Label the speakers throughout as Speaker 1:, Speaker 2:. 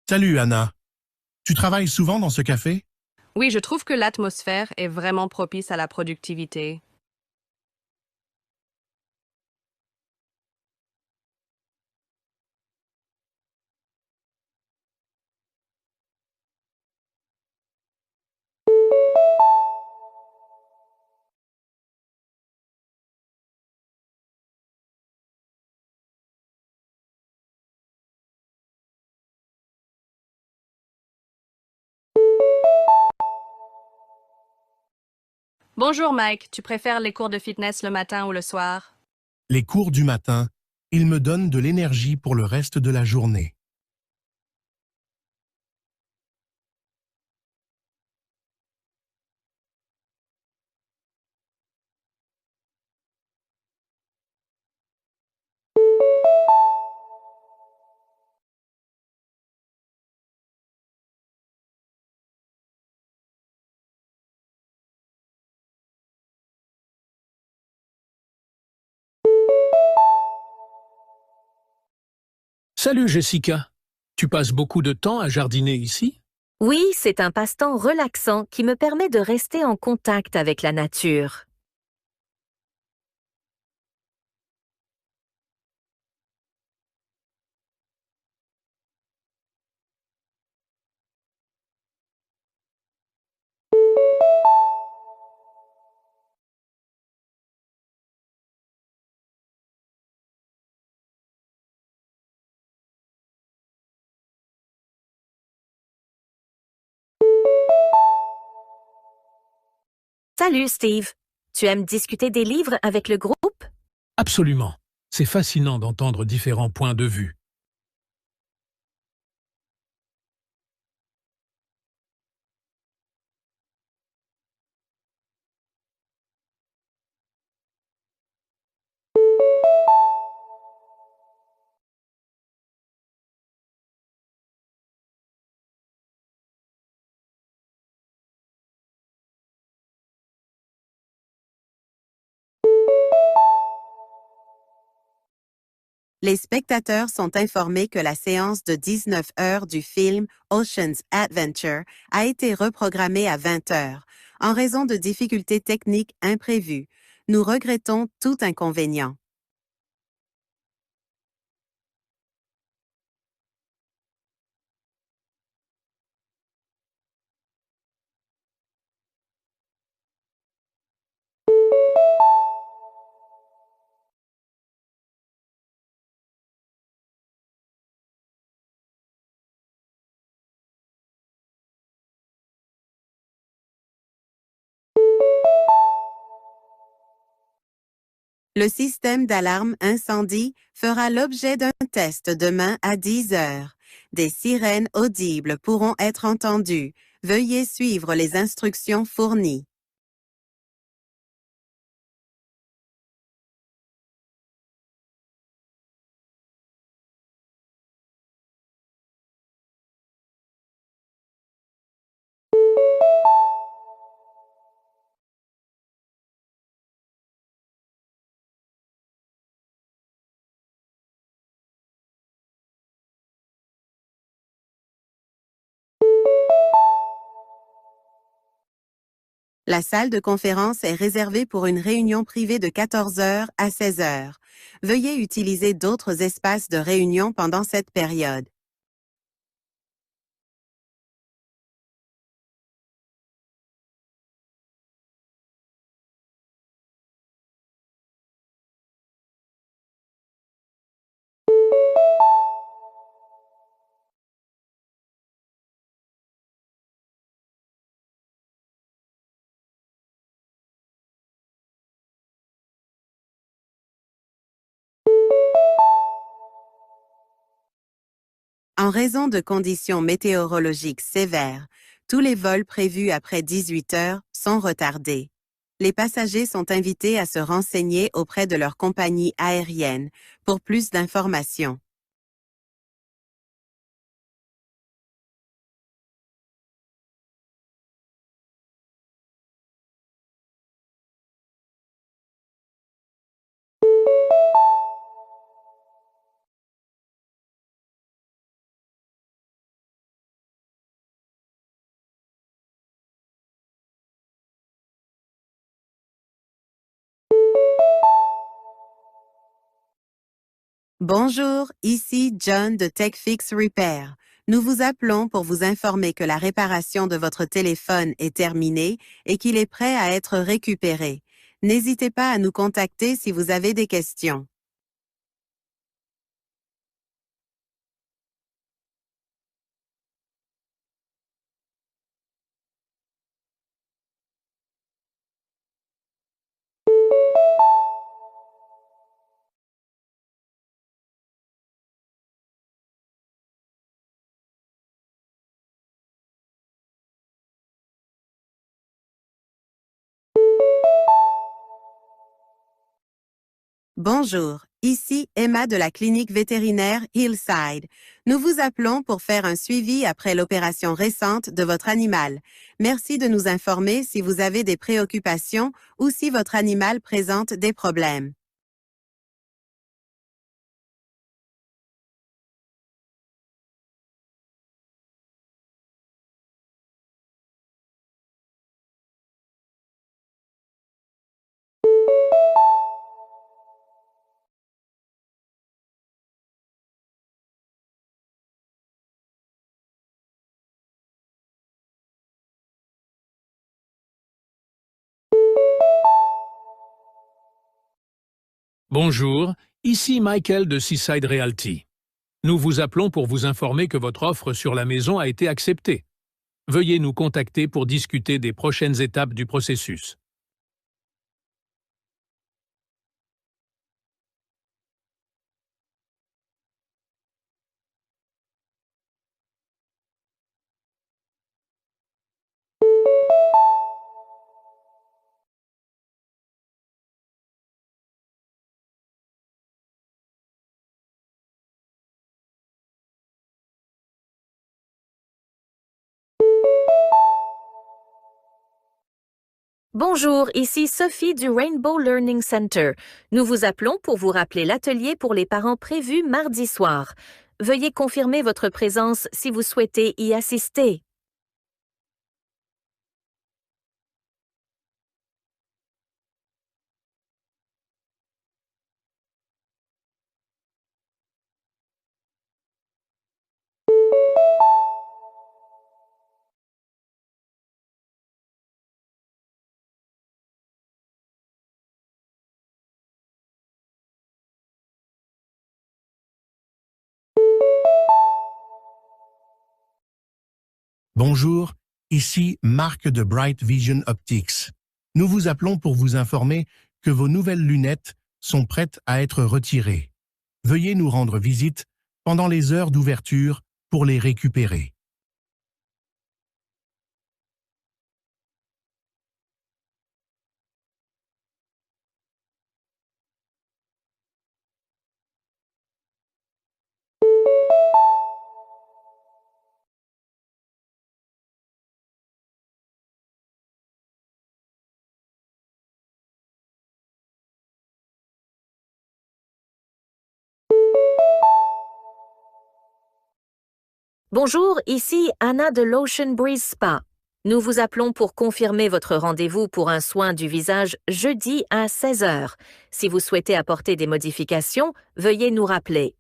Speaker 1: Salut Anna. Tu travailles souvent dans ce café?
Speaker 2: Oui, je trouve que l'atmosphère est vraiment propice à la productivité. Bonjour Mike, tu préfères les cours de fitness le matin ou le soir?
Speaker 1: Les cours du matin, ils me donnent de l'énergie pour le reste de la journée.
Speaker 3: Salut Jessica. Tu passes beaucoup de temps à jardiner ici?
Speaker 4: Oui, c'est un passe-temps relaxant qui me permet de rester en contact avec la nature. Salut Steve, tu aimes discuter des livres avec le groupe?
Speaker 3: Absolument. C'est fascinant d'entendre différents points de vue.
Speaker 5: Les spectateurs sont informés que la séance de 19 heures du film Ocean's Adventure a été reprogrammée à 20 heures, en raison de difficultés techniques imprévues. Nous regrettons tout inconvénient. Le système d'alarme incendie fera l'objet d'un test demain à 10 heures. Des sirènes audibles pourront être entendues. Veuillez suivre les instructions fournies. La salle de conférence est réservée pour une réunion privée de 14 heures à 16 heures. Veuillez utiliser d'autres espaces de réunion pendant cette période. En raison de conditions météorologiques sévères, tous les vols prévus après 18 heures sont retardés. Les passagers sont invités à se renseigner auprès de leur compagnie aérienne pour plus d'informations. Bonjour, ici John de TechFix Repair. Nous vous appelons pour vous informer que la réparation de votre téléphone est terminée et qu'il est prêt à être récupéré. N'hésitez pas à nous contacter si vous avez des questions. Bonjour, ici Emma de la clinique vétérinaire Hillside. Nous vous appelons pour faire un suivi après l'opération récente de votre animal. Merci de nous informer si vous avez des préoccupations ou si votre animal présente des problèmes.
Speaker 3: Bonjour, ici Michael de Seaside Realty. Nous vous appelons pour vous informer que votre offre sur la maison a été acceptée. Veuillez nous contacter pour discuter des prochaines étapes du processus.
Speaker 4: Bonjour, ici Sophie du Rainbow Learning Center. Nous vous appelons pour vous rappeler l'atelier pour les parents prévu mardi soir. Veuillez confirmer votre présence si vous souhaitez y assister.
Speaker 1: Bonjour, ici Marc de Bright Vision Optics. Nous vous appelons pour vous informer que vos nouvelles lunettes sont prêtes à être retirées. Veuillez nous rendre visite pendant les heures d'ouverture pour les récupérer.
Speaker 4: Bonjour, ici Anna de l'Ocean Breeze Spa. Nous vous appelons pour confirmer votre rendez-vous pour un soin du visage jeudi à 16 heures. Si vous souhaitez apporter des modifications, veuillez nous rappeler.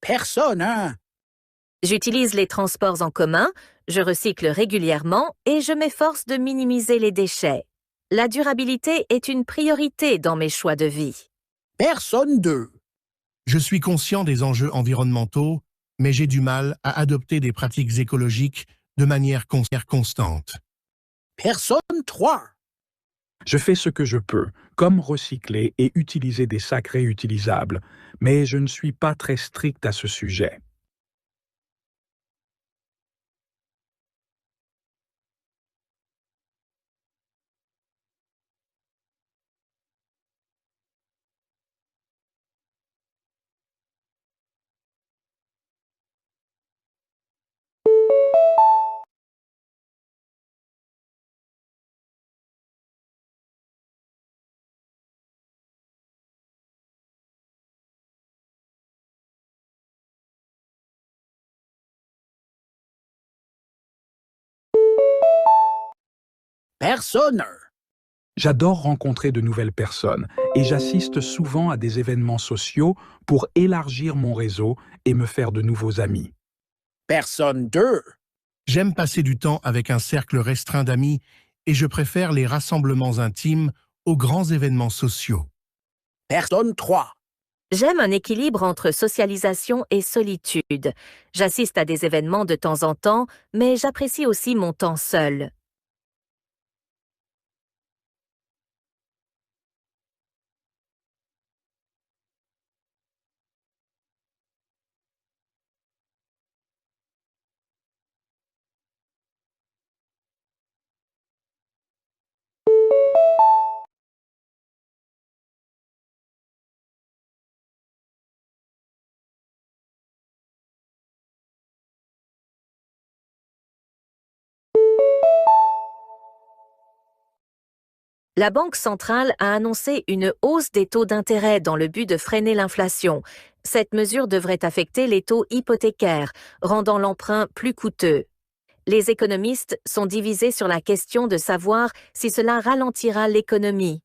Speaker 6: Personne, hein?
Speaker 4: J'utilise les transports en commun, je recycle régulièrement et je m'efforce de minimiser les déchets. La durabilité est une priorité dans mes choix de vie.
Speaker 6: Personne 2.
Speaker 1: Je suis conscient des enjeux environnementaux, mais j'ai du mal à adopter des pratiques écologiques de manière constante.
Speaker 6: Personne 3.
Speaker 7: Je fais ce que je peux, comme recycler et utiliser des sacs réutilisables, mais je ne suis pas très strict à ce sujet.
Speaker 6: Personne 1.
Speaker 7: J'adore rencontrer de nouvelles personnes et j'assiste souvent à des événements sociaux pour élargir mon réseau et me faire de nouveaux amis.
Speaker 6: Personne 2.
Speaker 1: J'aime passer du temps avec un cercle restreint d'amis et je préfère les rassemblements intimes aux grands événements sociaux.
Speaker 6: Personne 3.
Speaker 4: J'aime un équilibre entre socialisation et solitude. J'assiste à des événements de temps en temps, mais j'apprécie aussi mon temps seul. La Banque centrale a annoncé une hausse des taux d'intérêt dans le but de freiner l'inflation. Cette mesure devrait affecter les taux hypothécaires, rendant l'emprunt plus coûteux. Les économistes sont divisés sur la question de savoir si cela ralentira l'économie.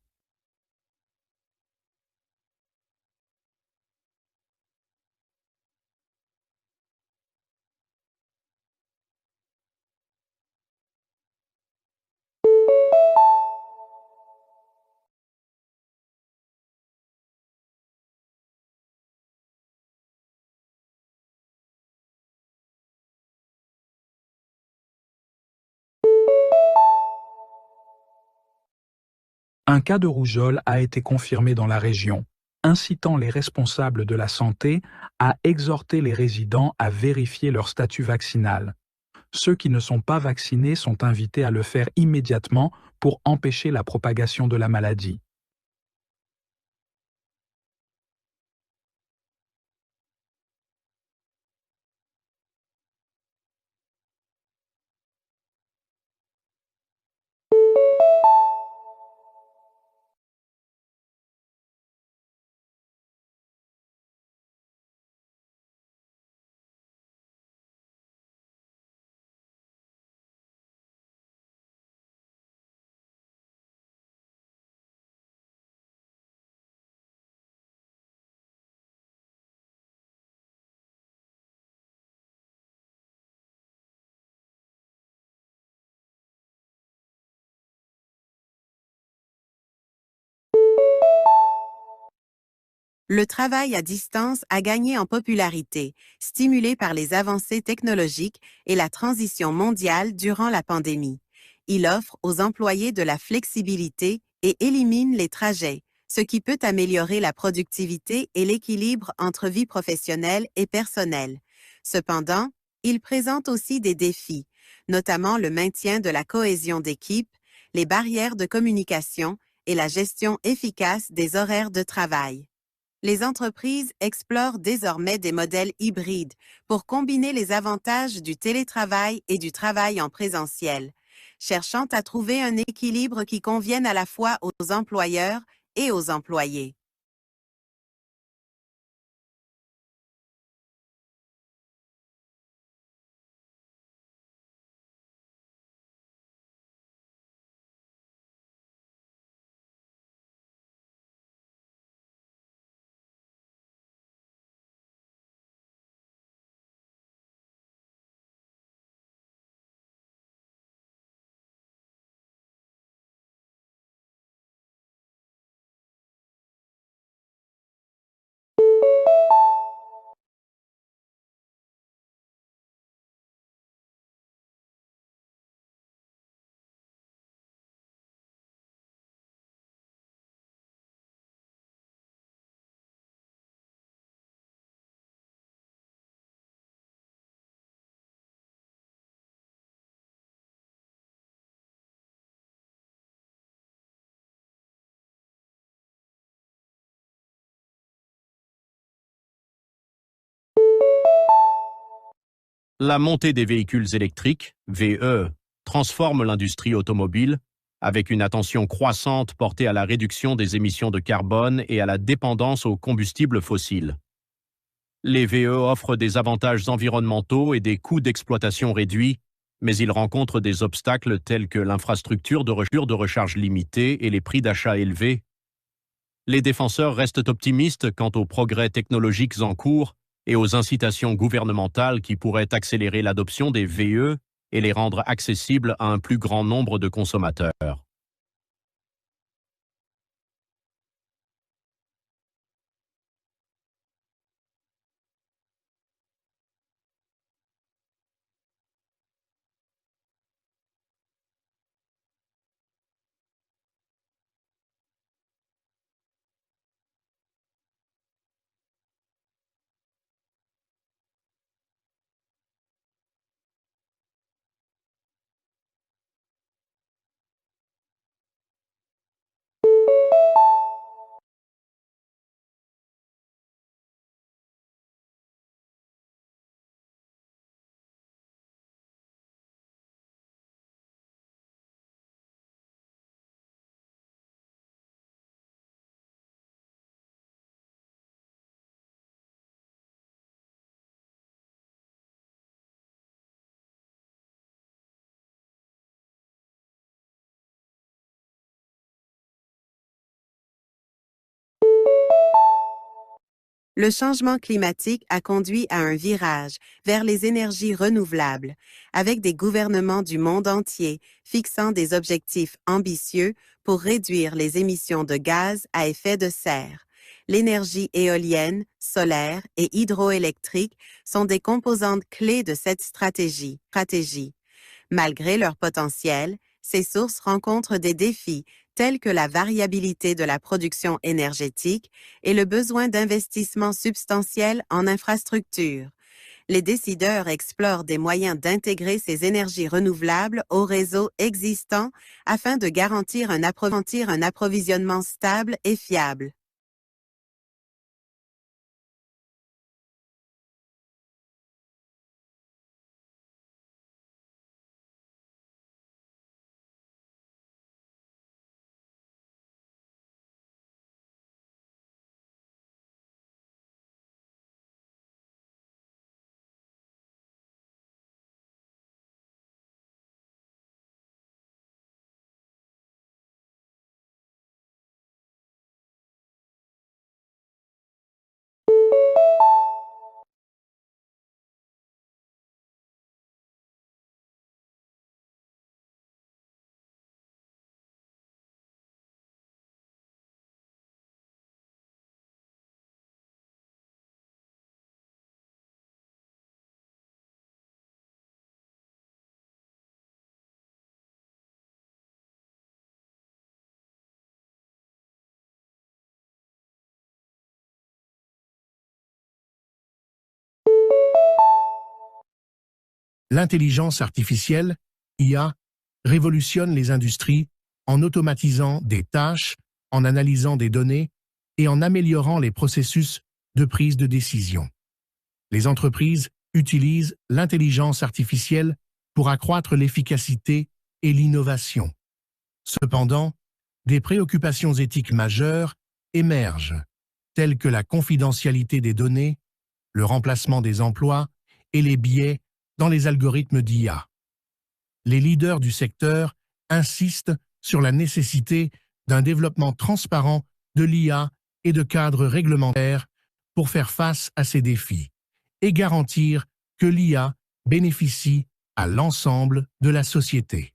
Speaker 7: Un cas de rougeole a été confirmé dans la région, incitant les responsables de la santé à exhorter les résidents à vérifier leur statut vaccinal. Ceux qui ne sont pas vaccinés sont invités à le faire immédiatement pour empêcher la propagation de la maladie.
Speaker 5: Le travail à distance a gagné en popularité, stimulé par les avancées technologiques et la transition mondiale durant la pandémie. Il offre aux employés de la flexibilité et élimine les trajets, ce qui peut améliorer la productivité et l'équilibre entre vie professionnelle et personnelle. Cependant, il présente aussi des défis, notamment le maintien de la cohésion d'équipe, les barrières de communication et la gestion efficace des horaires de travail. Les entreprises explorent désormais des modèles hybrides pour combiner les avantages du télétravail et du travail en présentiel, cherchant à trouver un équilibre qui convienne à la fois aux employeurs et aux employés.
Speaker 8: La montée des véhicules électriques, VE, transforme l'industrie automobile avec une attention croissante portée à la réduction des émissions de carbone et à la dépendance aux combustibles fossiles. Les VE offrent des avantages environnementaux et des coûts d'exploitation réduits, mais ils rencontrent des obstacles tels que l'infrastructure de recharge limitée et les prix d'achat élevés. Les défenseurs restent optimistes quant aux progrès technologiques en cours et aux incitations gouvernementales qui pourraient accélérer l'adoption des VE et les rendre accessibles à un plus grand nombre de consommateurs.
Speaker 5: Le changement climatique a conduit à un virage vers les énergies renouvelables, avec des gouvernements du monde entier fixant des objectifs ambitieux pour réduire les émissions de gaz à effet de serre. L'énergie éolienne, solaire et hydroélectrique sont des composantes clés de cette stratégie. Malgré leur potentiel, ces sources rencontrent des défis tels que la variabilité de la production énergétique et le besoin d'investissements substantiels en infrastructures. Les décideurs explorent des moyens d'intégrer ces énergies renouvelables au réseau existant afin de garantir un approvisionnement stable et fiable.
Speaker 1: L'intelligence artificielle, IA, révolutionne les industries en automatisant des tâches, en analysant des données et en améliorant les processus de prise de décision. Les entreprises utilisent l'intelligence artificielle pour accroître l'efficacité et l'innovation. Cependant, des préoccupations éthiques majeures émergent, telles que la confidentialité des données, le remplacement des emplois et les biais dans les algorithmes d'IA. Les leaders du secteur insistent sur la nécessité d'un développement transparent de l'IA et de cadres réglementaires pour faire face à ces défis et garantir que l'IA bénéficie à l'ensemble de la société.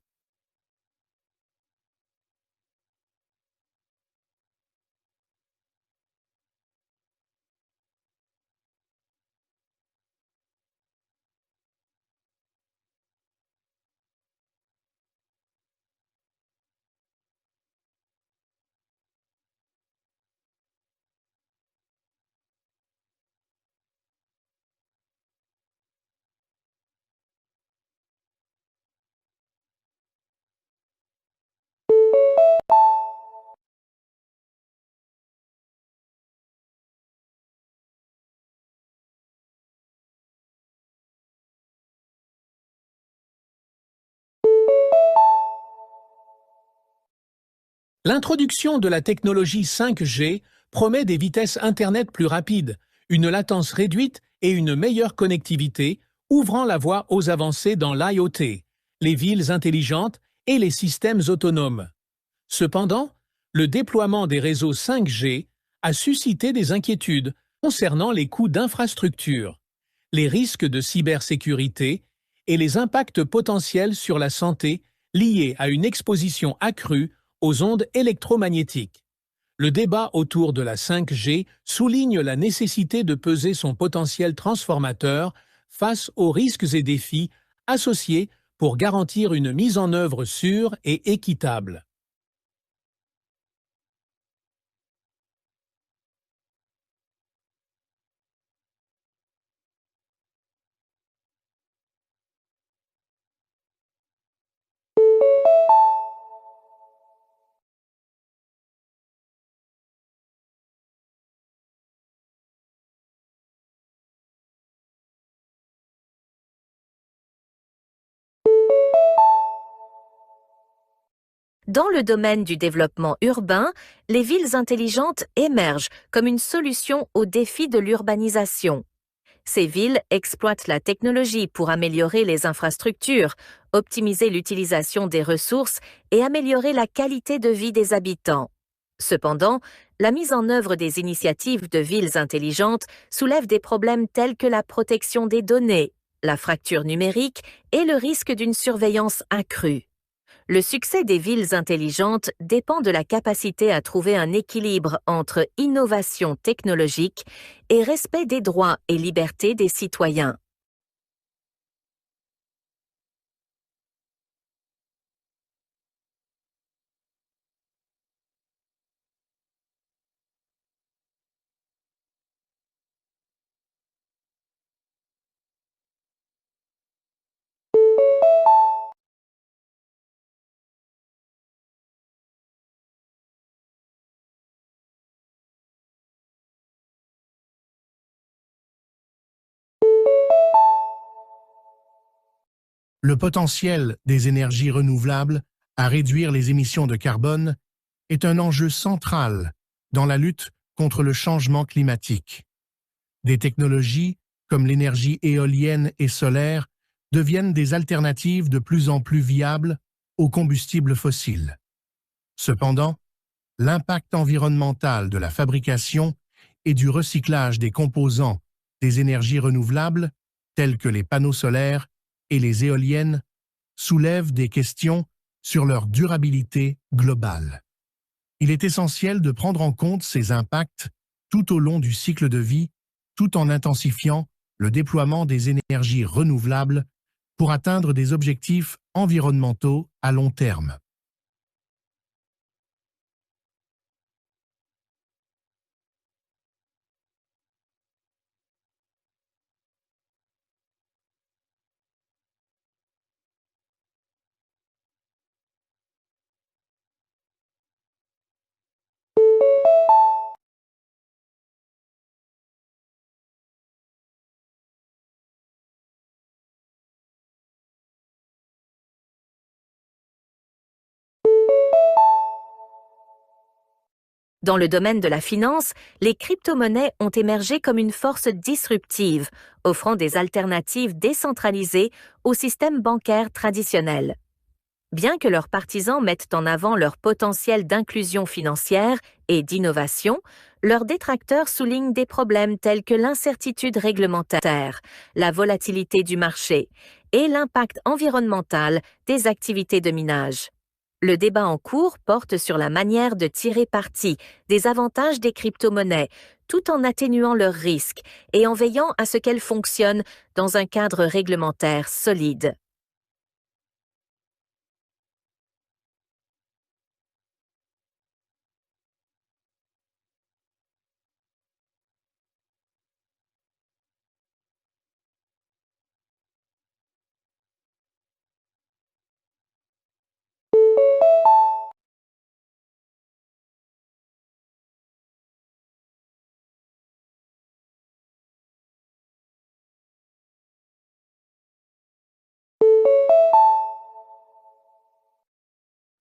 Speaker 3: L'introduction de la technologie 5G promet des vitesses Internet plus rapides, une latence réduite et une meilleure connectivité, ouvrant la voie aux avancées dans l'IoT, les villes intelligentes et les systèmes autonomes. Cependant, le déploiement des réseaux 5G a suscité des inquiétudes concernant les coûts d'infrastructure, les risques de cybersécurité et les impacts potentiels sur la santé liés à une exposition accrue aux ondes électromagnétiques. Le débat autour de la 5G souligne la nécessité de peser son potentiel transformateur face aux risques et défis associés pour garantir une mise en œuvre sûre et équitable.
Speaker 4: Dans le domaine du développement urbain, les villes intelligentes émergent comme une solution aux défis de l'urbanisation. Ces villes exploitent la technologie pour améliorer les infrastructures, optimiser l'utilisation des ressources et améliorer la qualité de vie des habitants. Cependant, la mise en œuvre des initiatives de villes intelligentes soulève des problèmes tels que la protection des données, la fracture numérique et le risque d'une surveillance accrue. Le succès des villes intelligentes dépend de la capacité à trouver un équilibre entre innovation technologique et respect des droits et libertés des citoyens.
Speaker 1: Le potentiel des énergies renouvelables à réduire les émissions de carbone est un enjeu central dans la lutte contre le changement climatique. Des technologies comme l'énergie éolienne et solaire deviennent des alternatives de plus en plus viables aux combustibles fossiles. Cependant, l'impact environnemental de la fabrication et du recyclage des composants des énergies renouvelables, tels que les panneaux solaires et les éoliennes, soulève des questions sur leur durabilité globale. Il est essentiel de prendre en compte ces impacts tout au long du cycle de vie, tout en intensifiant le déploiement des énergies renouvelables pour atteindre des objectifs environnementaux à long terme.
Speaker 4: Dans le domaine de la finance, les crypto-monnaies ont émergé comme une force disruptive, offrant des alternatives décentralisées au système bancaire traditionnel. Bien que leurs partisans mettent en avant leur potentiel d'inclusion financière et d'innovation, leurs détracteurs soulignent des problèmes tels que l'incertitude réglementaire, la volatilité du marché et l'impact environnemental des activités de minage. Le débat en cours porte sur la manière de tirer parti des avantages des crypto-monnaies, tout en atténuant leurs risques et en veillant à ce qu'elles fonctionnent dans un cadre réglementaire solide.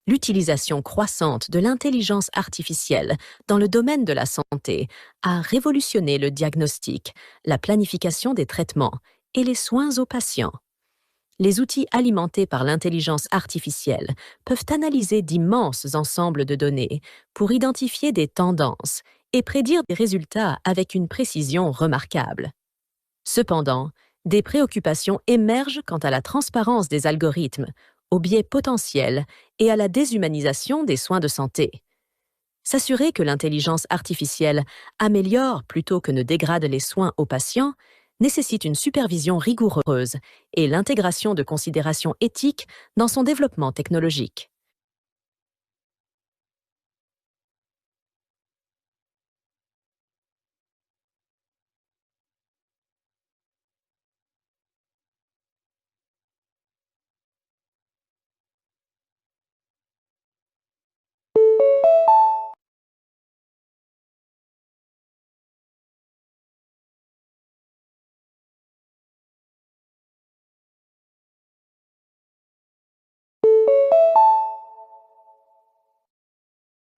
Speaker 4: L'utilisation croissante de l'intelligence artificielle dans le domaine de la santé a révolutionné le diagnostic, la planification des traitements et les soins aux patients. Les outils alimentés par l'intelligence artificielle peuvent analyser d'immenses ensembles de données pour identifier des tendances et prédire des résultats avec une précision remarquable. Cependant, des préoccupations émergent quant à la transparence des algorithmes, aux biais potentiels et à la déshumanisation des soins de santé. S'assurer que l'intelligence artificielle améliore plutôt que ne dégrade les soins aux patients nécessite une supervision rigoureuse et l'intégration de considérations éthiques dans son développement technologique.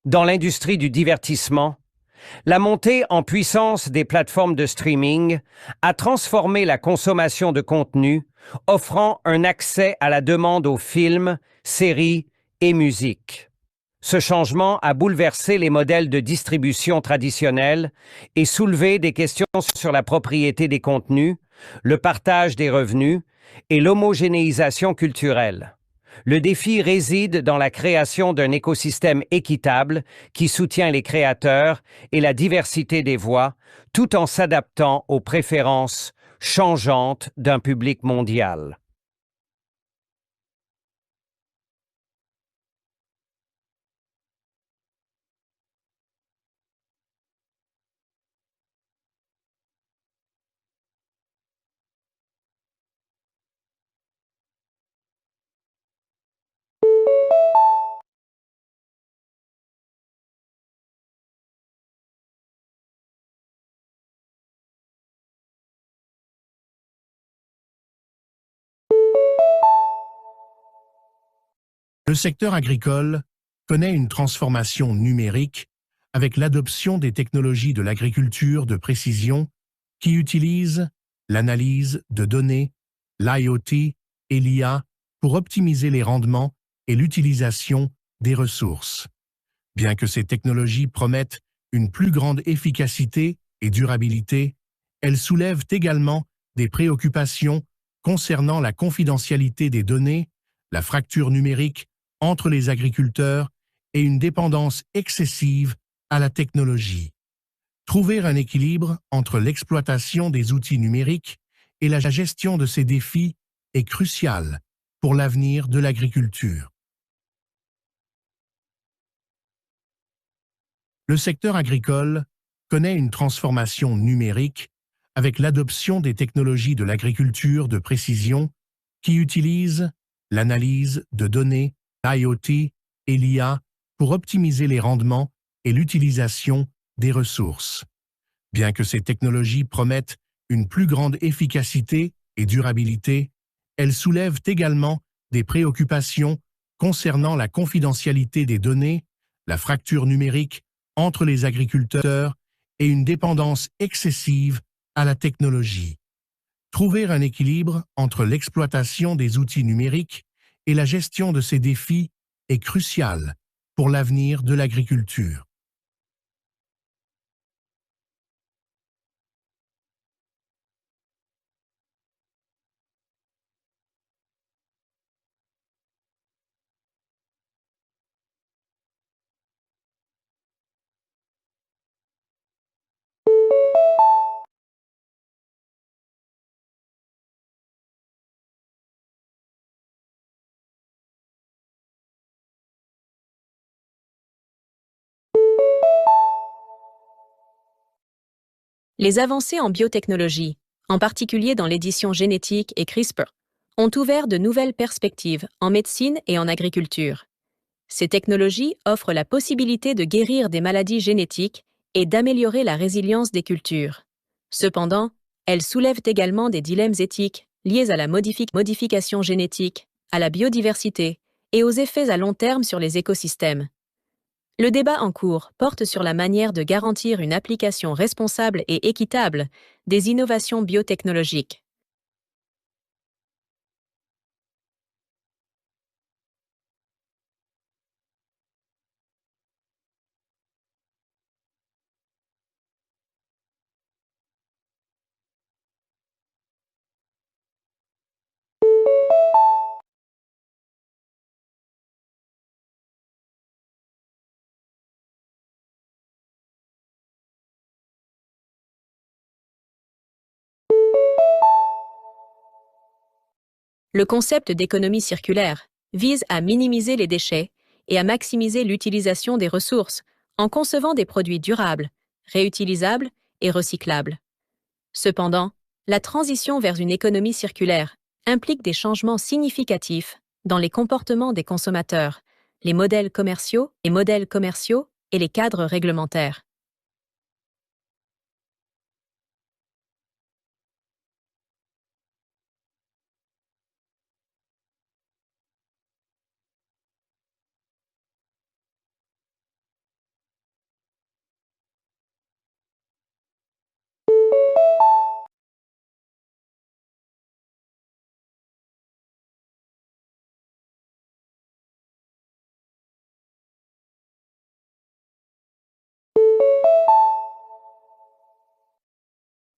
Speaker 9: Dans l'industrie du divertissement, la montée en puissance des plateformes de streaming a transformé la consommation de contenu, offrant un accès à la demande aux films, séries et musique. Ce changement a bouleversé les modèles de distribution traditionnels et soulevé des questions sur la propriété des contenus, le partage des revenus et l'homogénéisation culturelle. Le défi réside dans la création d'un écosystème équitable qui soutient les créateurs et la diversité des voix, tout en s'adaptant aux préférences changeantes d'un public mondial.
Speaker 1: Le secteur agricole connaît une transformation numérique avec l'adoption des technologies de l'agriculture de précision qui utilisent l'analyse de données, l'IoT et l'IA pour optimiser les rendements et l'utilisation des ressources. Bien que ces technologies promettent une plus grande efficacité et durabilité, elles soulèvent également des préoccupations concernant la confidentialité des données, la fracture numérique entre les agriculteurs et une dépendance excessive à la technologie. Trouver un équilibre entre l'exploitation des outils numériques et la gestion de ces défis est crucial pour l'avenir de l'agriculture. Le secteur agricole connaît une transformation numérique avec l'adoption des technologies de l'agriculture de précision qui utilisent l'analyse de données, l'IoT et l'IA pour optimiser les rendements et l'utilisation des ressources. Bien que ces technologies promettent une plus grande efficacité et durabilité, elles soulèvent également des préoccupations concernant la confidentialité des données, la fracture numérique entre les agriculteurs et une dépendance excessive à la technologie. Trouver un équilibre entre l'exploitation des outils numériques et la gestion de ces défis est crucial pour l'avenir de l'agriculture.
Speaker 4: Les avancées en biotechnologie, en particulier dans l'édition génétique et CRISPR, ont ouvert de nouvelles perspectives en médecine et en agriculture. Ces technologies offrent la possibilité de guérir des maladies génétiques et d'améliorer la résilience des cultures. Cependant, elles soulèvent également des dilemmes éthiques liés à la modification génétique, à la biodiversité et aux effets à long terme sur les écosystèmes. Le débat en cours porte sur la manière de garantir une application responsable et équitable des innovations biotechnologiques. Le concept d'économie circulaire vise à minimiser les déchets et à maximiser l'utilisation des ressources en concevant des produits durables, réutilisables et recyclables. Cependant, la transition vers une économie circulaire implique des changements significatifs dans les comportements des consommateurs, les modèles commerciaux et les cadres réglementaires.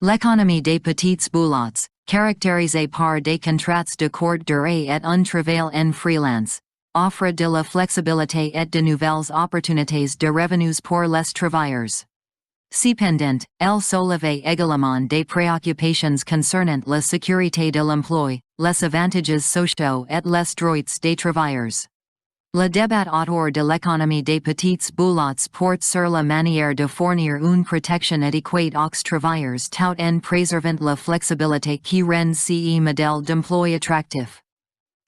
Speaker 10: L'économie des petites boulottes, caractérisée par des contrats de courte durée et un travail en freelance, offre de la flexibilité et de nouvelles opportunités de revenus pour les travailleurs. Cependant, elle soulève également des préoccupations concernant la sécurité de l'emploi, les avantages sociaux et les droits des travailleurs. Le débat autour de l'économie des petites boulottes porte sur la manière de fournir une protection adéquate aux travailleurs tout en préservant la flexibilité qui rend ce modèle d'emploi attractif.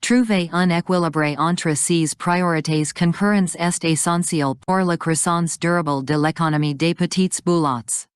Speaker 10: Trouver un équilibre entre ces priorités concurrentes est essentiel pour la croissance durable de l'économie des petites boulottes.